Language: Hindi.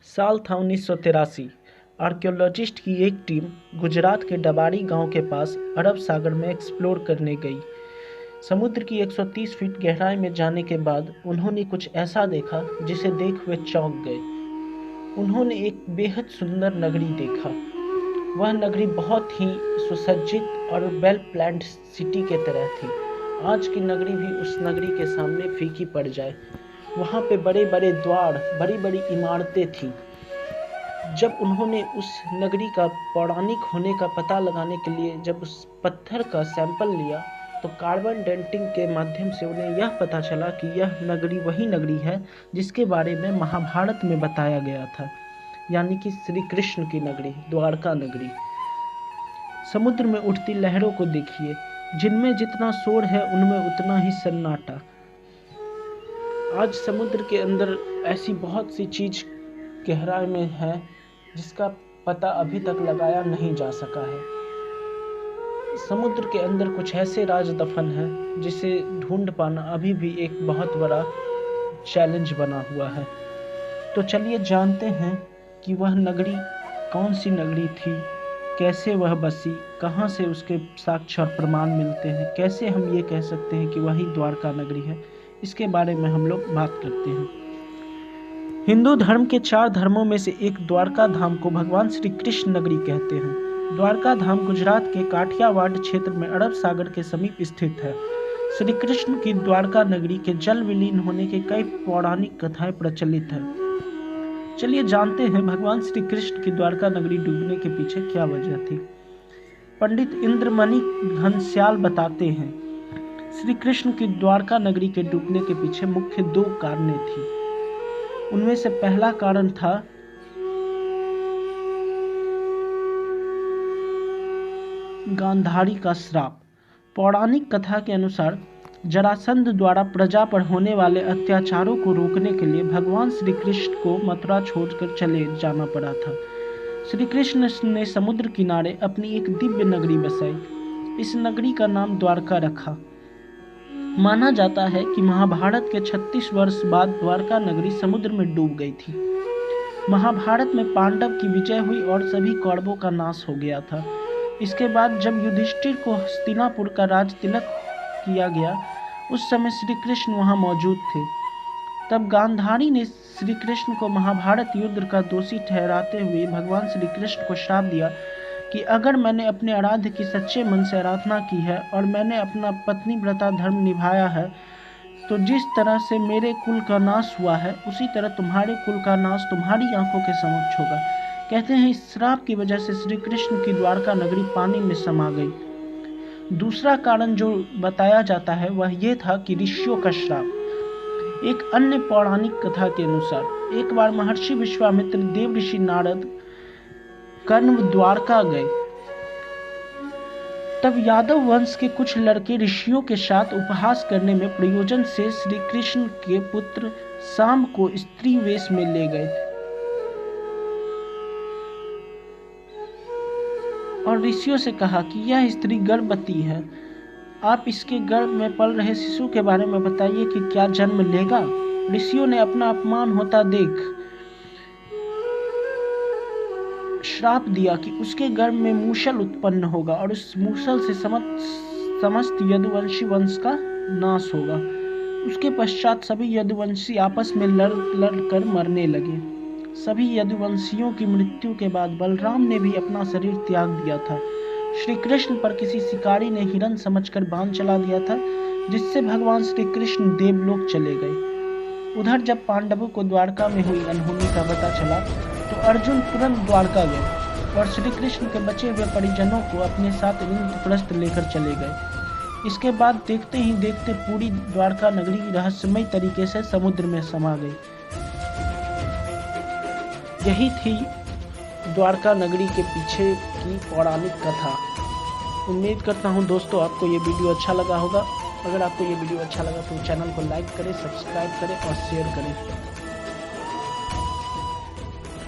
साल था 1983। आर्कियोलॉजिस्ट की एक टीम गुजरात के डबारी गांव के पास अरब सागर में एक्सप्लोर करने गई। समुद्र की 130 फीट गहराई में जाने के बाद उन्होंने कुछ ऐसा देखा जिसे देख वे चौंक गए। उन्होंने एक बेहद सुंदर नगरी देखा। वह नगरी बहुत ही सुसज्जित और वेल प्लान्ड सिटी के तरह थी। आज की नगरी भी उस नगरी के सामने फीकी पड़ जाए। वहाँ पे बड़े बड़े द्वार, बड़ी बड़ी इमारतें थीं। जब उन्होंने उस नगरी का पौराणिक होने का पता लगाने के लिए जब उस पत्थर का सैंपल लिया तो कार्बन डेटिंग के माध्यम से उन्हें यह पता चला कि यह नगरी वही नगरी है जिसके बारे में महाभारत में बताया गया था, यानी कि श्री कृष्ण की नगरी, द्वारका नगरी। समुद्र में उठती लहरों को देखिए, जिनमें जितना शोर है उनमें उतना ही सन्नाटा। आज समुद्र के अंदर ऐसी बहुत सी चीज गहराई में है जिसका पता अभी तक लगाया नहीं जा सका है। समुद्र के अंदर कुछ ऐसे राज दफन हैं जिसे ढूंढ पाना अभी भी एक बहुत बड़ा चैलेंज बना हुआ है। तो चलिए जानते हैं कि वह नगरी कौन सी नगरी थी, कैसे वह बसी, कहाँ से उसके साक्ष्य और प्रमाण मिलते हैं, कैसे हम ये कह सकते हैं कि वही द्वारका नगरी है। इसके बारे में हम लोग बात करते हैं। हिंदू धर्म के 4 धर्मों में से एक द्वारका धाम को भगवान श्री कृष्ण नगरी कहते हैं। द्वारका धाम गुजरात के काठियावाड़ क्षेत्र में अरब सागर के समीप स्थित है। श्री कृष्ण की द्वारका नगरी के जल विलीन होने के कई पौराणिक कथाएं प्रचलित है। चलिए जानते हैं भगवान श्री कृष्ण की द्वारका नगरी डूबने के पीछे क्या वजह थी। पंडित इंद्रमणि घनश्याल बताते हैं, श्री कृष्ण की द्वारका नगरी के डूबने के पीछे मुख्य 2 कारणें थी। उनमें से पहला कारण था गांधारी का श्राप। पौराणिक कथा के अनुसार जरासंध द्वारा प्रजा पर होने वाले अत्याचारों को रोकने के लिए भगवान श्री कृष्ण को मथुरा छोड़कर चले जाना पड़ा था। श्री कृष्ण ने समुद्र किनारे अपनी एक दिव्य नगरी बसाई। इस नगरी का नाम द्वारका रखा। माना जाता है कि महाभारत के 36 वर्ष बाद द्वारका नगरी समुद्र में डूब गई थी। महाभारत में पांडव की विजय हुई और सभी कौरवों का नाश हो गया था। इसके बाद जब युधिष्ठिर को हस्तिनापुर का राज तिलक किया गया, उस समय श्री कृष्ण वहां मौजूद थे। तब गांधारी ने श्री कृष्ण को महाभारत युद्ध का दोषी ठहराते हुए भगवान श्री कृष्ण को श्राप दिया कि अगर मैंने अपने आराध्य की सच्चे मन से आराधना की है और मैंने अपना पत्नी व्रता धर्म निभाया है, तो जिस तरह से मेरे कुल का नाश हुआ है उसी तरह तुम्हारे कुल का नाश तुम्हारी आंखों के समक्ष होगा। कहते हैं इस श्राप की वजह से श्री कृष्ण की द्वारका नगरी पानी में समा गई। दूसरा कारण जो बताया जाता है वह ये था कि ऋषियों का श्राप। एक अन्य पौराणिक कथा के अनुसार एक बार महर्षि विश्वामित्र, देव ऋषि नारद, कर्ण द्वारका गए। तब यादव वंश के कुछ लड़के ऋषियों के साथ उपहास करने में प्रयोजन से श्री कृष्ण के पुत्र शाम को स्त्री वेश में ले गए और ऋषियों से कहा कि यह स्त्री गर्भवती है, आप इसके गर्भ में पल रहे शिशु के बारे में बताइए कि क्या जन्म लेगा। ऋषियों ने अपना अपमान होता देख श्राप दिया कि उसके गर्भ में मूसल उत्पन्न होगा और उस मूसल से समस्त यदुवंशी वंश का नाश होगा। उसके पश्चात सभी यदुवंशी आपस में लड़ कर मरने लगे। सभी यदुवंशियों की मृत्यु के बाद बलराम ने भी अपना शरीर त्याग दिया था। श्री कृष्ण पर किसी शिकारी ने हिरण समझकर बाण चला दिया था, जिससे भगवान श्री कृष्ण देवलोक चले गए। उधर जब पांडवों को द्वारका में हुई अनहोनी का पता चला तो अर्जुन तुरंत द्वारका गए और श्री कृष्ण के बचे हुए परिजनों को अपने साथ इंद्रप्रस्थ लेकर चले गए। इसके बाद देखते ही देखते पूरी द्वारका नगरी रहस्यमय तरीके से समुद्र में समा गई। यही थी द्वारका नगरी के पीछे की पौराणिक कथा। उम्मीद करता हूँ दोस्तों आपको ये वीडियो अच्छा लगा होगा। अगर आपको ये वीडियो अच्छा लगा तो चैनल को लाइक करें, सब्सक्राइब करें और शेयर करें।